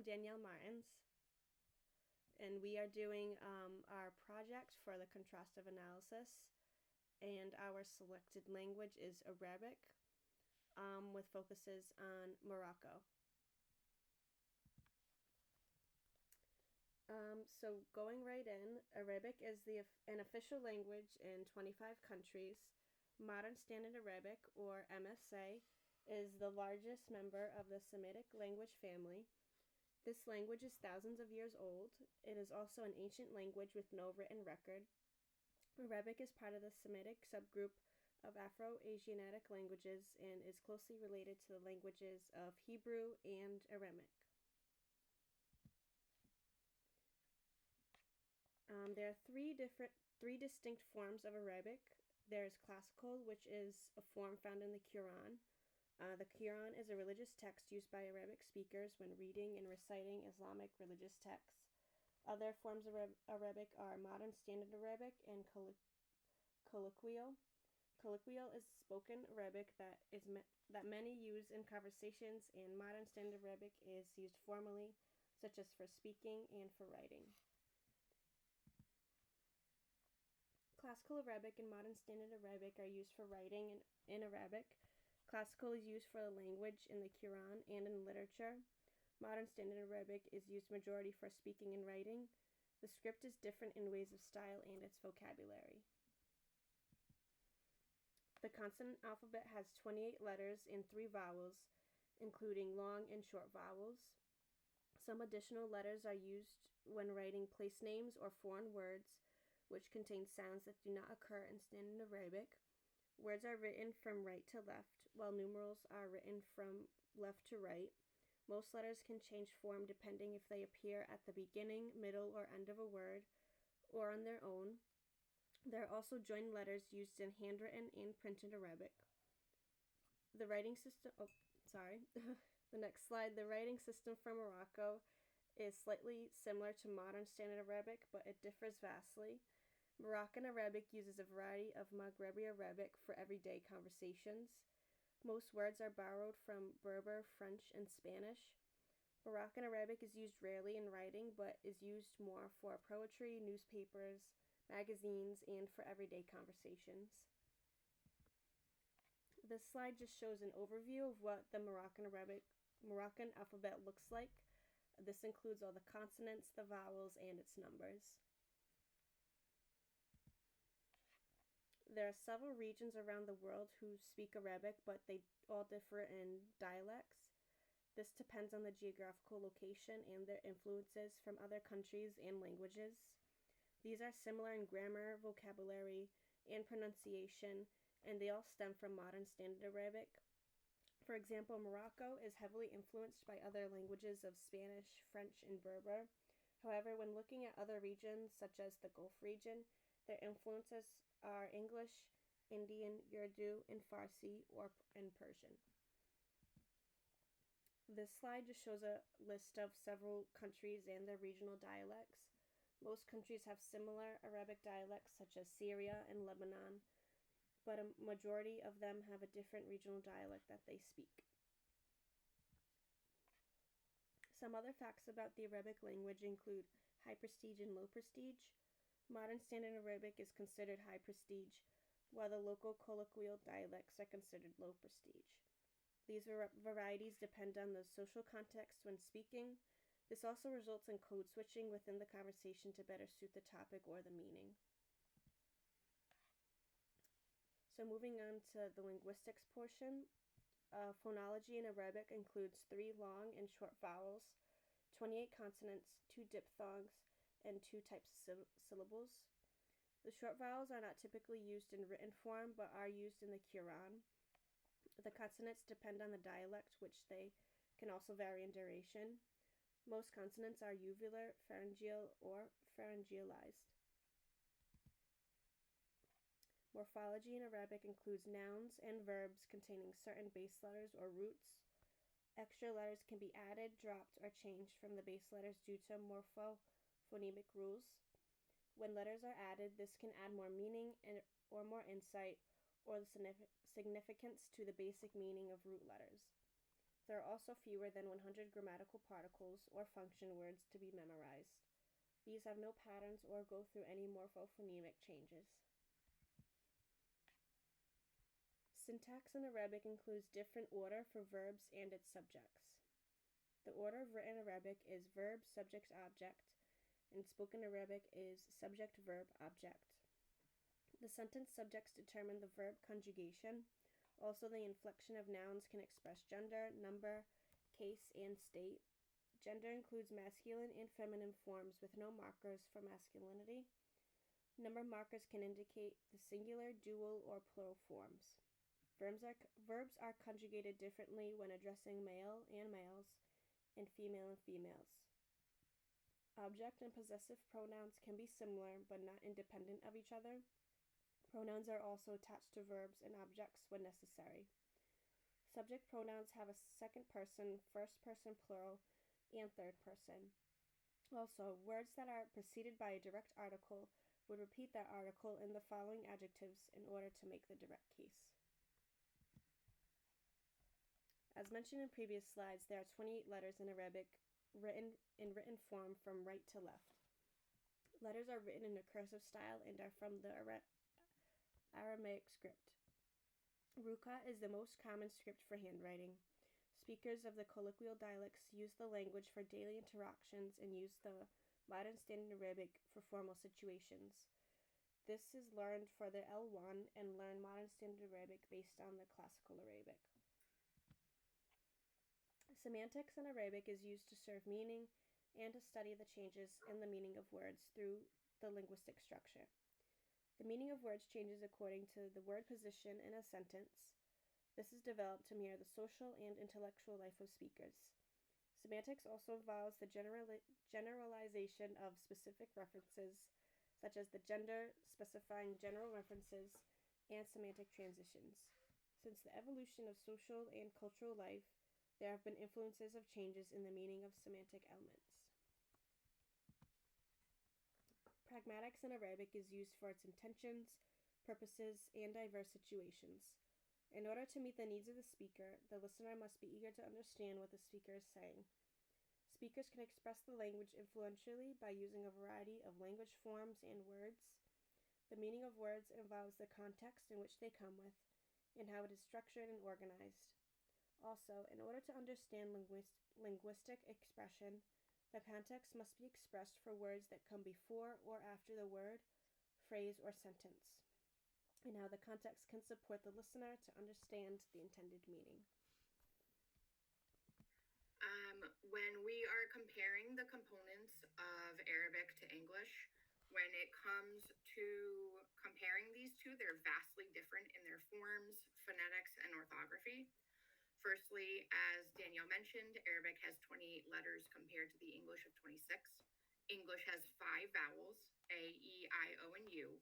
I'm Danielle Martins, and we are doing our project for the contrastive analysis, and our selected language is Arabic, with focuses on Morocco. So going right in, Arabic is an official language in 25 countries. Modern Standard Arabic, or MSA, is the largest member of the Semitic language family. This language is thousands of years old. It is also an ancient language with no written record. Arabic is part of the Semitic subgroup of Afro-Asiatic languages and is closely related to the languages of Hebrew and Aramaic. There are three distinct forms of Arabic. There's classical, which is a form found in the Quran. The Quran is a religious text used by Arabic speakers when reading and reciting Islamic religious texts. Other forms of Arabic are Modern Standard Arabic and colloquial. Colloquial is spoken Arabic that many use in conversations, and Modern Standard Arabic is used formally, such as for speaking and for writing. Classical Arabic and Modern Standard Arabic are used for writing in Arabic. Classical is used for the language in the Quran and in literature. Modern Standard Arabic is used majority for speaking and writing. The script is different in ways of style and its vocabulary. The consonant alphabet has 28 letters and 3 vowels, including long and short vowels. Some additional letters are used when writing place names or foreign words, which contain sounds that do not occur in Standard Arabic. Words are written from right to left, while numerals are written from left to right. Most letters can change form depending if they appear at the beginning, middle, or end of a word, or on their own. There are also joined letters used in handwritten and printed Arabic. The writing system, the next slide. The writing system for Morocco is slightly similar to Modern Standard Arabic, but it differs vastly. Moroccan Arabic uses a variety of Maghrebi Arabic for everyday conversations. Most words are borrowed from Berber, French, and Spanish. Moroccan Arabic is used rarely in writing, but is used more for poetry, newspapers, magazines, and for everyday conversations. This slide just shows an overview of what the Moroccan alphabet looks like. This includes all the consonants, the vowels, and its numbers. There are several regions around the world who speak Arabic, but they all differ in dialects. This depends on the geographical location and their influences from other countries and languages. These are similar in grammar, vocabulary, and pronunciation, and they all stem from Modern Standard Arabic. For example, Morocco is heavily influenced by other languages of Spanish, French, and Berber. However, when looking at other regions, such as the Gulf region, their influences are English, Indian, Urdu, and Farsi, and Persian. This slide just shows a list of several countries and their regional dialects. Most countries have similar Arabic dialects, such as Syria and Lebanon, but a majority of them have a different regional dialect that they speak. Some other facts about the Arabic language include high prestige and low prestige. Modern Standard Arabic is considered high prestige, while the local colloquial dialects are considered low prestige. These varieties depend on the social context when speaking. This also results in code switching within the conversation to better suit the topic or the meaning. So moving on to the linguistics portion, phonology in Arabic includes 3 long and short vowels, 28 consonants, 2 diphthongs, and 2 types of syllables. The short vowels are not typically used in written form, but are used in the Quran. The consonants depend on the dialect, which they can also vary in duration. Most consonants are uvular, pharyngeal, or pharyngealized. Morphology in Arabic includes nouns and verbs containing certain base letters or roots. Extra letters can be added, dropped, or changed from the base letters due to morphophonemic rules. When letters are added, this can add more meaning or more insight or the significance to the basic meaning of root letters. There are also fewer than 100 grammatical particles or function words to be memorized. These have no patterns or go through any morphophonemic changes. Syntax in Arabic includes different order for verbs and its subjects. The order of written Arabic is verb, subject, object, and spoken Arabic is subject, verb, object. The sentence subjects determine the verb conjugation. Also, the inflection of nouns can express gender, number, case, and state. Gender includes masculine and feminine forms with no markers for masculinity. Number markers can indicate the singular, dual, or plural forms. Verbs are conjugated differently when addressing male and males and females. Object and possessive pronouns can be similar but not independent of each other. Pronouns are also attached to verbs and objects when necessary. Subject pronouns have a second person, first person plural, and third person. Also, words that are preceded by a direct article would repeat that article in the following adjectives in order to make the direct case. As mentioned in previous slides, there are 28 letters in Arabic written in written form from right to left. Letters are written in a cursive style and are from the Aramaic script. Ruqa is the most common script for handwriting. Speakers of the colloquial dialects use the language for daily interactions and use the modern standard Arabic for formal situations. This is learned for the L1 and learn modern standard Arabic based on the classical Arabic. Semantics in Arabic is used to serve meaning and to study the changes in the meaning of words through the linguistic structure. The meaning of words changes according to the word position in a sentence. This is developed to mirror the social and intellectual life of speakers. Semantics also involves the generalization of specific references, such as the gender, specifying general references, and semantic transitions. Since the evolution of social and cultural life, there have been influences of changes in the meaning of semantic elements. Pragmatics in Arabic is used for its intentions, purposes, and diverse situations. In order to meet the needs of the speaker, the listener must be eager to understand what the speaker is saying. Speakers can express the language influentially by using a variety of language forms and words. The meaning of words involves the context in which they come with and how it is structured and organized. Also, in order to understand linguistic expression, the context must be expressed for words that come before or after the word, phrase, or sentence, and how the context can support the listener to understand the intended meaning. When we are comparing the components of Arabic to English, when it comes to comparing these two, they're vastly different in their forms, phonetics, and orthography. Firstly, as Danielle mentioned, Arabic has 28 letters compared to the English of 26. English has 5 vowels, A, E, I, O, and U,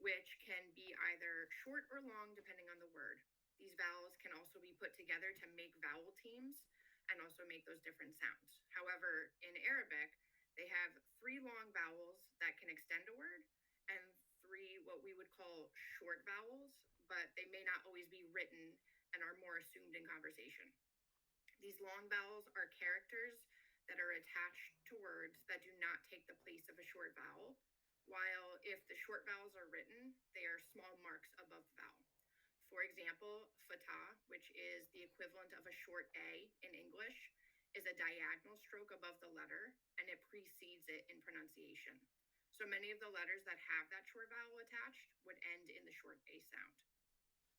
which can be either short or long depending on the word. These vowels can also be put together to make vowel teams and also make those different sounds. However, in Arabic, they have 3 long vowels that can extend a word and 3 what we would call short vowels, but they may not always be written and are more assumed in conversation. These long vowels are characters that are attached to words that do not take the place of a short vowel, while if the short vowels are written, they are small marks above the vowel. For example, fatah, which is the equivalent of a short A in English, is a diagonal stroke above the letter, and it precedes it in pronunciation. So many of the letters that have that short vowel attached would end in the short A sound.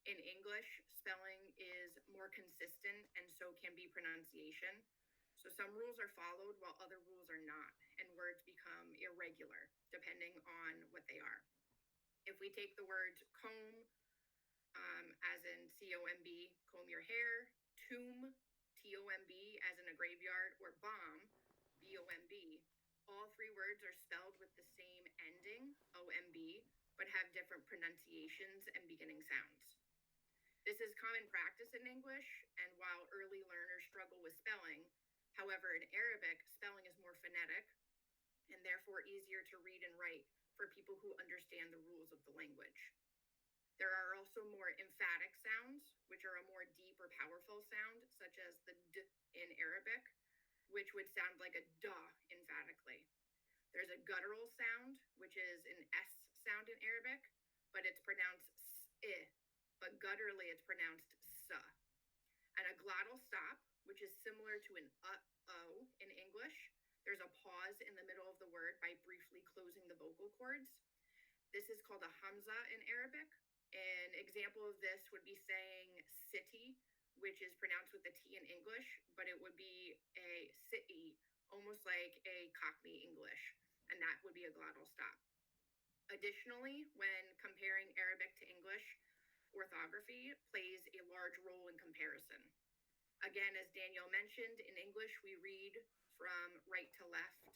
In English, spelling is more consistent and so can be pronunciation. So some rules are followed while other rules are not, and words become irregular depending on what they are. If we take the words comb, as in C-O-M-B, comb your hair, tomb, T-O-M-B, as in a graveyard, or bomb, B-O-M-B, all 3 words are spelled with the same ending, O-M-B, but have different pronunciations and beginning sounds. This is common practice in English, and while early learners struggle with spelling, however, in Arabic, spelling is more phonetic and therefore easier to read and write for people who understand the rules of the language. There are also more emphatic sounds, which are a more deep or powerful sound, such as the d in Arabic, which would sound like a duh emphatically. There's a guttural sound, which is an S sound in Arabic, but it's pronounced s, but gutturally it's pronounced s. And a glottal stop, which is similar to an o in English. There's a pause in the middle of the word by briefly closing the vocal cords. This is called a hamza in Arabic. An example of this would be saying city, which is pronounced with the T in English, but it would be a city, almost like a Cockney English, and that would be a glottal stop. Additionally, when comparing Arabic to English, orthography plays a large role in comparison. Again, as Danielle mentioned, in English we read from right to left,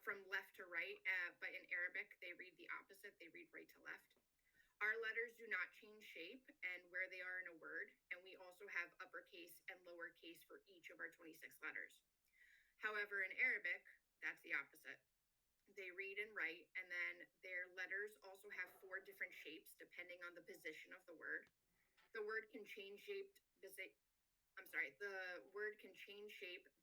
from left to right, but in Arabic they read the opposite, they read right to left. Our letters do not change shape and where they are in a word, and we also have uppercase and lowercase for each of our 26 letters. However, in Arabic, that's the opposite. They read and write, and then their letters also have 4 different shapes depending on the position of the word. The word can change shape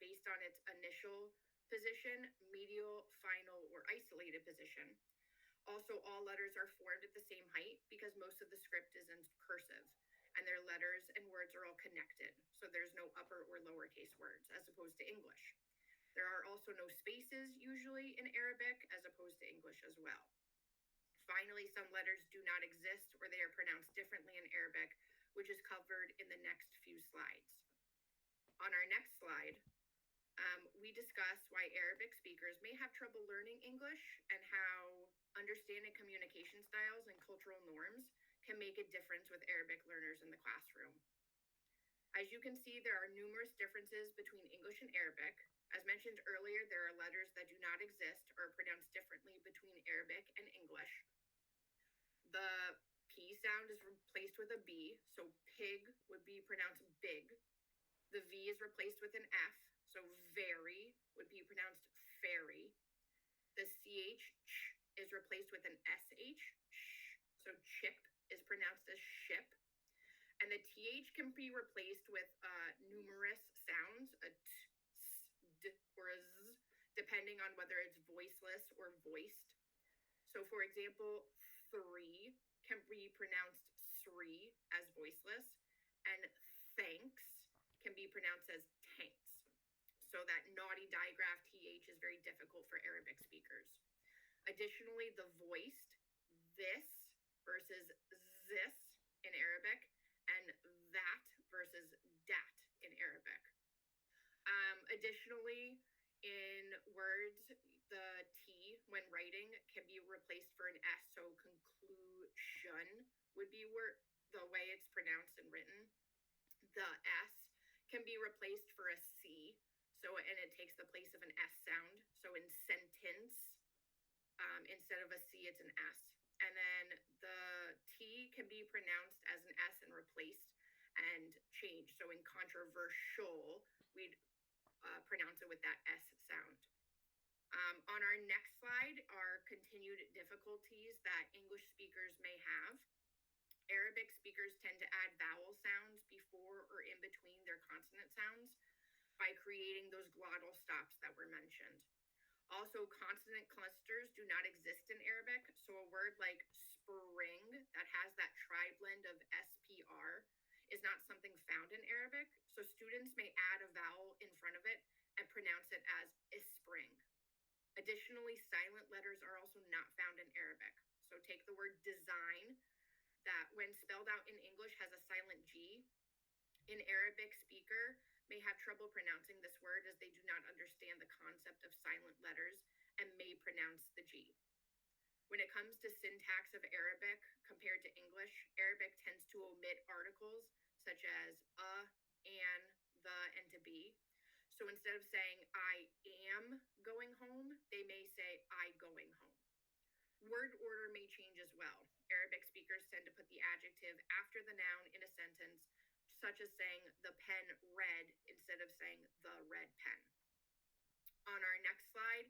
based on its initial position, medial, final, or isolated position. Also, all letters are formed at the same height because most of the script is in cursive, and their letters and words are all connected, so there's no upper or lowercase words, as opposed to English. There are also no spaces usually in Arabic, as opposed to English as well. Finally, some letters do not exist or they are pronounced differently in Arabic, which is covered in the next few slides. On our next slide, we discuss why Arabic speakers may have trouble learning English and how understanding communication styles and cultural norms can make a difference with Arabic learners in the classroom. As you can see, there are numerous differences between English and Arabic. As mentioned earlier, there are letters that do not exist or are pronounced differently between Arabic and English. The P sound is replaced with a B, so pig would be pronounced big. The V is replaced with an F, so very would be pronounced fairy. The CH is replaced with an SH, so chip is pronounced as ship. And the TH can be replaced with numerous sounds, a t, s, d, or a z, depending on whether it's voiceless or voiced. So for example, 3 can be pronounced sri as voiceless, and thanks can be pronounced as tanks. So that naughty digraph TH is very difficult for Arabic speakers. Additionally, the voiced this versus this in Arabic, and that versus dat in Arabic. Additionally, in words, the T, when writing, can be replaced for an S, so conclusion would be the way it's pronounced and written. The S can be replaced for a C, and it takes the place of an S sound. So in sentence, instead of a C, it's an S. And then the T can be pronounced as an S and replaced and changed. So in controversial, we'd pronounce it with that S sound. On our next slide are continued difficulties that English speakers may have. Arabic speakers tend to add vowel sounds before or in between their consonant sounds by creating those glottal stops that were mentioned. Also, consonant clusters do not exist in Arabic, so a word like spring that has that tri-blend of SPR is not something found in Arabic, so students may add a vowel in front of it and pronounce it as ispring. Additionally, silent letters are also not found in Arabic. So take the word design, that when spelled out in English has a silent G. An Arabic speaker may have trouble pronouncing this word as they do not understand the concept of silent letters and may pronounce the G. When it comes to syntax of Arabic compared to English, Arabic tends to omit articles such as an, the, and to be. So instead of saying I am going home, they may say I going home. Word order may change as well. Arabic speakers tend to put the adjective after the noun in a sentence, such as saying the pen read instead of saying the red pen. On our next slide,